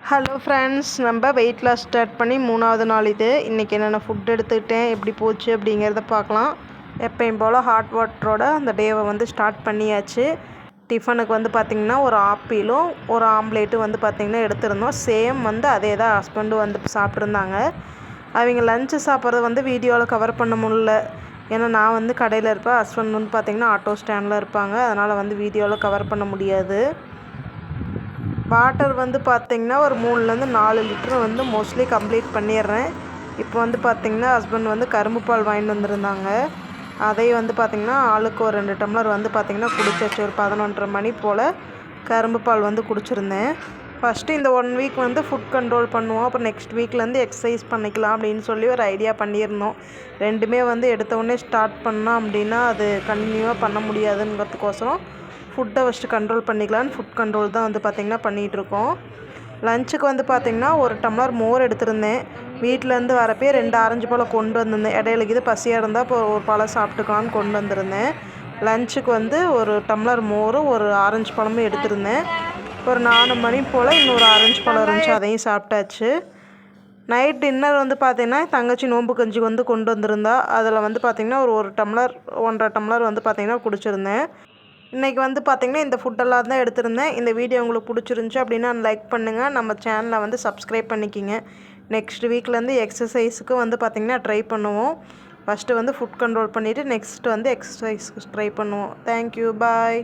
Hello friends, நம்ம weight loss start பண்ணி 3வது நாள் இது. இன்றைக்கி என்னென்ன ஃபுட் எடுத்துக்கிட்டேன், எப்படி போச்சு அப்படிங்கிறத பார்க்கலாம். எப்பயும் போல் ஹாட் வாட்டரோட அந்த டேவை வந்து ஸ்டார்ட் பண்ணியாச்சு. டிஃபனுக்கு வந்து பார்த்திங்கன்னா ஒரு ஆப்பிளும் ஒரு ஆம்லேட்டும் வந்து பார்த்திங்கன்னா எடுத்திருந்தோம். சேம் வந்து அதே தான் ஹஸ்பண்டும் வந்து சாப்பிட்ருந்தாங்க. அவங்க லஞ்சு சாப்பிட்றது வந்து வீடியோவில் கவர் பண்ண முடியல. ஏன்னா நான் வந்து கடையில் இருப்பேன், ஹஸ்பண்ட் வந்து பார்த்திங்கன்னா ஆட்டோ ஸ்டாண்டில் இருப்பாங்க. அதனால் வந்து வீடியோவில் கவர் பண்ண முடியாது. வாட்டர் வந்து பார்த்திங்கன்னா ஒரு 3லேருந்து 4 லிட்டர் வந்து மோஸ்ட்லி கம்ப்ளீட் பண்ணிடுறேன். இப்போ வந்து பார்த்திங்கன்னா ஹஸ்பண்ட் வந்து கரும்பு பால் வாங்கிட்டு வந்திருந்தாங்க. அதையும் வந்து பார்த்திங்கன்னா ஆளுக்கு ஒரு 2 டம்ளர் வந்து பார்த்திங்கன்னா குடிச்சாச்சு. ஒரு 11:30 மணி போல் கரும்பு பால் வந்து குடிச்சிருந்தேன். ஃபஸ்ட்டு இந்த 1 வீக் வந்து ஃபுட் கண்ட்ரோல் பண்ணுவோம், அப்புறம் நெக்ஸ்ட் வீக்லேருந்து எக்ஸசைஸ் பண்ணிக்கலாம் அப்படின்னு சொல்லி ஒரு ஐடியா பண்ணியிருந்தோம். ரெண்டுமே வந்து எடுத்தவுடனே ஸ்டார்ட் பண்ணோம் அப்படின்னா அது கண்டினியூவாக பண்ண முடியாதுங்கிறதுக்கோசரம் ஃபுட்டை ஃபஸ்ட்டு கண்ட்ரோல் பண்ணிக்கலான்னு ஃபுட் கண்ட்ரோல் தான் வந்து பார்த்திங்கன்னா பண்ணிகிட்ருக்கோம். லஞ்சுக்கு வந்து பார்த்திங்கன்னா ஒரு டம்ளர் மோர் எடுத்திருந்தேன். வீட்டிலேருந்து வரப்பே 2 ஆரஞ்சு பழம் கொண்டு வந்திருந்தேன். இடையில இது பசியாக இருந்தால் இப்போ ஒரு பழம் சாப்பிட்டுக்கலான்னு கொண்டு வந்திருந்தேன். லஞ்சுக்கு வந்து ஒரு டம்ளர் மோரும் ஒரு ஆரஞ்சு பழமும் எடுத்திருந்தேன். ஒரு 4 மணி போல் இன்னொரு ஆரஞ்சு பழம் இருந்துச்சு, அதையும் சாப்பிட்டாச்சு. நைட் டின்னர் வந்து பார்த்திங்கன்னா தங்கச்சி நோம்பு கஞ்சி வந்து கொண்டு வந்திருந்தா. அதில் வந்து பார்த்திங்கன்னா ஒரு டம்ளர் 1.5 டம்ளர் வந்து பார்த்திங்கன்னா குடிச்சிருந்தேன். இன்றைக்கி வந்து பார்த்திங்கன்னா இந்த ஃபுட்டெல்லாம் தான் எடுத்திருந்தேன். இந்த வீடியோ உங்களுக்கு பிடிச்சிருந்துச்சி அப்படின்னா லைக் பண்ணுங்கள். நம்ம சேனலை வந்து சப்ஸ்கிரைப் பண்ணிக்கிங்க. நெக்ஸ்ட் வீக்லேருந்து எக்ஸசைஸுக்கு வந்து பார்த்திங்கன்னா ட்ரை பண்ணுவோம். ஃபஸ்ட்டு வந்து ஃபுட் கண்ட்ரோல் பண்ணிவிட்டு நெக்ஸ்ட்டு வந்து எக்ஸசைஸ்க்கு ட்ரை பண்ணுவோம். தேங்க்யூ, பாய்.